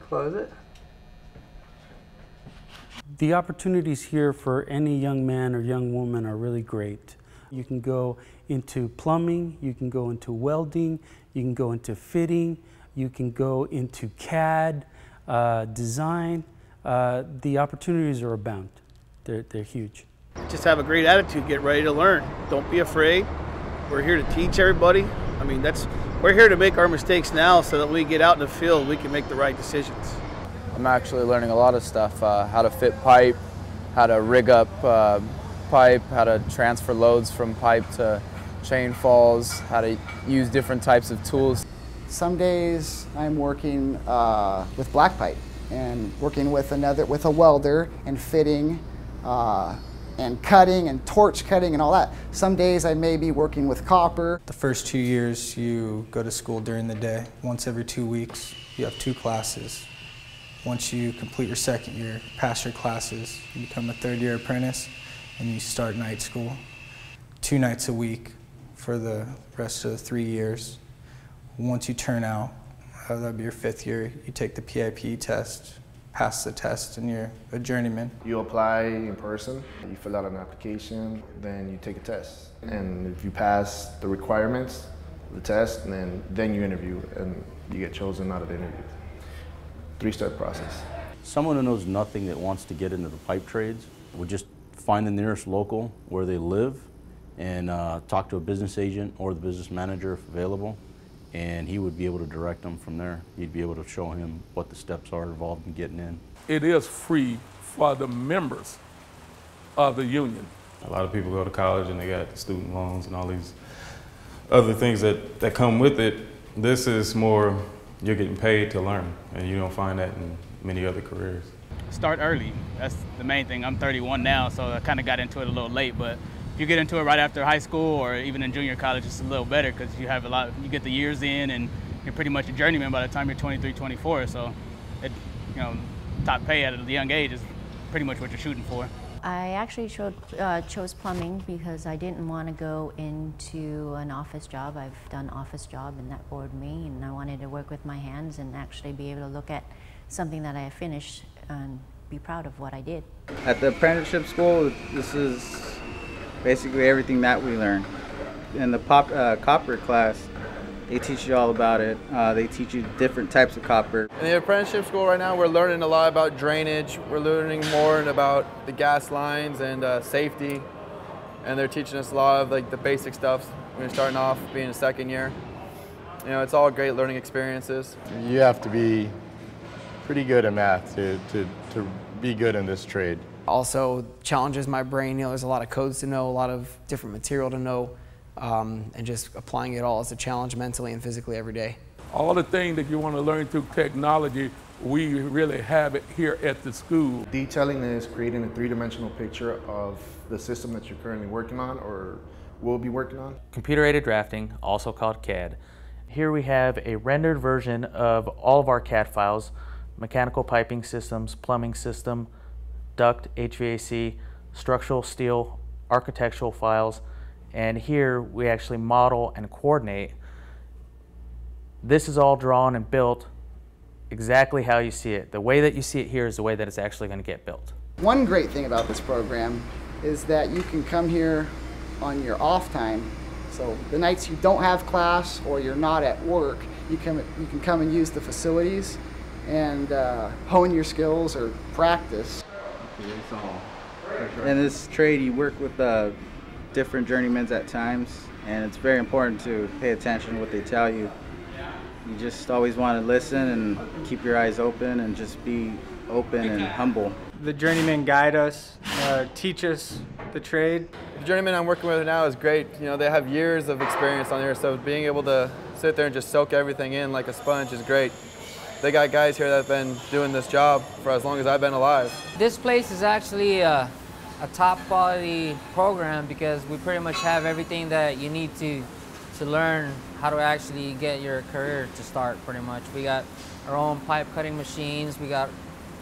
Close it. The opportunities here for any young man or young woman are really great. You can go into plumbing, you can go into welding, you can go into fitting, you can go into CAD, design. The opportunities are abound. They're huge. Just have a great attitude, get ready to learn. Don't be afraid. We're here to teach everybody. I mean, we're here to make our mistakes now so that when we get out in the field, we can make the right decisions. I'm actually learning a lot of stuff, how to fit pipe, how to rig up pipe, how to transfer loads from pipe to chain falls, how to use different types of tools. Some days I'm working with black pipe and working with a welder and fitting and cutting and torch cutting and all that. Some days I may be working with copper. The first 2 years you go to school during the day. Once every 2 weeks you have 2 classes. Once you complete your second year, pass your classes, you become a third-year apprentice and you start night school. 2 nights a week for the rest of the 3 years. Once you turn out, that'll be your 5th year, you take the PIP test, pass the test, and you're a journeyman. You apply in person, you fill out an application, then you take a test. And if you pass the requirements, the test, and then you interview, and you get chosen out of the interview. 3-step process. Someone who knows nothing that wants to get into the pipe trades would just find the nearest local where they live and talk to a business agent or the business manager if available, and he would be able to direct them from there. You'd be able to show him what the steps are involved in getting in. It is free for the members of the union. A lot of people go to college and they got the student loans and all these other things that come with it. This is more, you're getting paid to learn, and you don't find that in many other careers. Start early. That's the main thing. I'm 31 now, so I kind of got into it a little late, but if you get into it right after high school or even in junior college, it's a little better because you have you get the years in and you're pretty much a journeyman by the time you're 23, 24. So, top pay at a young age is pretty much what you're shooting for. I actually chose plumbing because I didn't want to go into an office job. I've done office job and that bored me, and I wanted to work with my hands and actually be able to look at something that I finished and be proud of what I did. At the apprenticeship school, this is basically everything that we learn. In the copper class, they teach you all about it. They teach you different types of copper. In the apprenticeship school right now, we're learning a lot about drainage. We're learning more about the gas lines and safety. And they're teaching us a lot of the basic stuff when you're starting off being a second year. It's all great learning experiences. You have to be pretty good at math to be good in this trade. Also challenges my brain. There's a lot of codes to know, a lot of different material to know. And just applying it all as a challenge mentally and physically every day. All the things that you want to learn through technology, we really have it here at the school. Detailing is creating a 3-dimensional picture of the system that you're currently working on or will be working on. Computer-aided drafting, also called CAD. Here we have a rendered version of all of our CAD files: mechanical piping systems, plumbing system, duct, HVAC, structural steel, architectural files. And here we actually model and coordinate. This is all drawn and built exactly how you see it. The way that you see it here is the way that it's actually going to get built. One great thing about this program is that you can come here on your off time. So the nights you don't have class or you're not at work, you can come and use the facilities and hone your skills or practice. In this trade, you work with different journeymans at times, and it's very important to pay attention to what they tell you. You just always want to listen and keep your eyes open and just be open and humble. The journeymen guide us, teach us the trade. The journeyman I'm working with now is great. They have years of experience on here, so being able to sit there and just soak everything in like a sponge is great. They got guys here that have been doing this job for as long as I've been alive. This place is actually a top quality program because we pretty much have everything that you need to learn how to actually get your career to start pretty much. We got our own pipe cutting machines, we got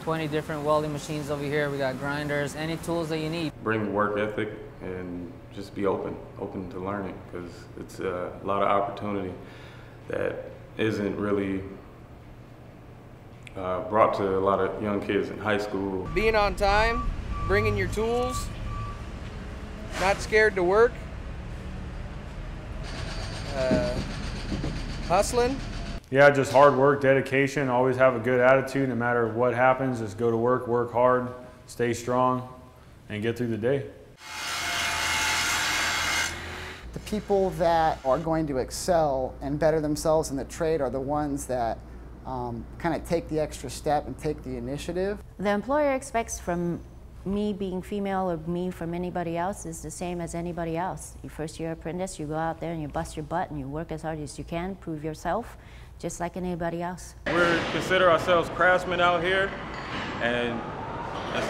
20 different welding machines over here, we got grinders, any tools that you need. Bring work ethic and just be open to learning, because it's a lot of opportunity that isn't really Brought to a lot of young kids in high school. Being on time, bringing your tools, not scared to work, hustling. Yeah, just hard work, dedication, always have a good attitude no matter what happens. Just go to work hard, stay strong, and get through the day. The people that are going to excel and better themselves in the trade are the ones that kind of take the extra step and take the initiative. The employer expects from me being female or me from anybody else is the same as anybody else. You first year apprentice, you go out there and you bust your butt and you work as hard as you can, prove yourself, just like anybody else. We consider ourselves craftsmen out here, and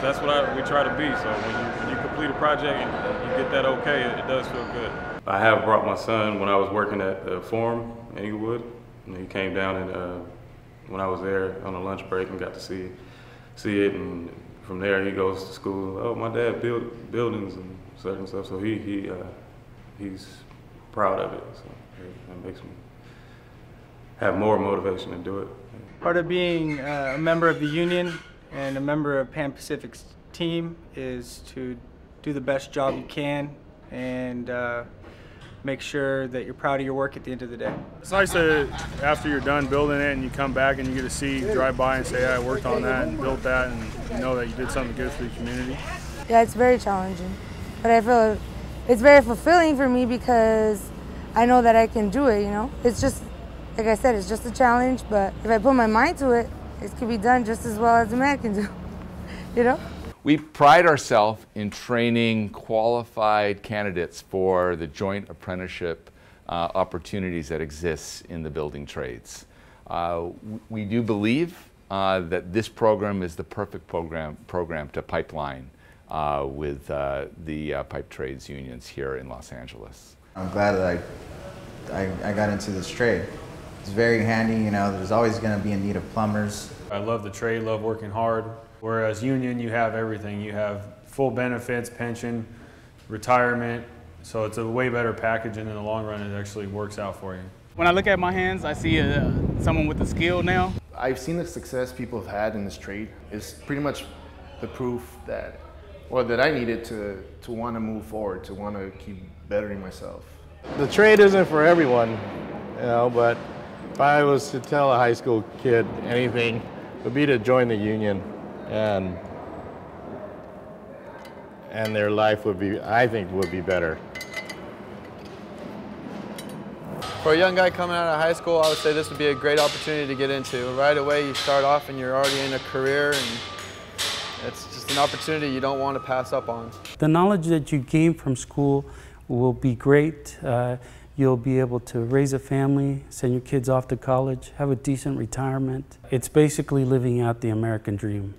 that's what we try to be. So when you complete a project and you get that okay, it does feel good. I have brought my son when I was working at the farm in Inglewood, and he came down and when I was there on a lunch break and got to see it, and from there he goes to school. Oh, my dad built buildings and certain stuff, so he's proud of it. So that makes me have more motivation to do it. Part of being a member of the union and a member of Pan Pacific's team is to do the best job you can and make sure that you're proud of your work at the end of the day. It's nice to, after you're done building it and you come back and you get to drive by and say, yeah, I worked on that and built that, and you know that you did something good for the community. Yeah, it's very challenging, but I feel it's very fulfilling for me because I know that I can do it, you know? It's just, like I said, it's just a challenge, but if I put my mind to it, it can be done just as well as a man can do, you know? We pride ourselves in training qualified candidates for the joint apprenticeship opportunities that exist in the building trades. We do believe that this program is the perfect program to pipeline with the pipe trades unions here in Los Angeles. I'm glad that I got into this trade. It's very handy, you know, there's always going to be a need of plumbers. I love the trade, love working hard. Whereas union, you have everything. You have full benefits, pension, retirement. So it's a way better package, and in the long run, it actually works out for you. When I look at my hands, I see someone with the skill now. I've seen the success people have had in this trade. It's pretty much the proof that, well, that I needed to want to move forward, to want to keep bettering myself. The trade isn't for everyone, you know, but if I was to tell a high school kid anything, it would be to join the union. And their life would be, I think, would be better. For a young guy coming out of high school, I would say this would be a great opportunity to get into. Right away, you start off and you're already in a career, and it's just an opportunity you don't want to pass up on. The knowledge that you gain from school will be great. You'll be able to raise a family, send your kids off to college, have a decent retirement. It's basically living out the American dream.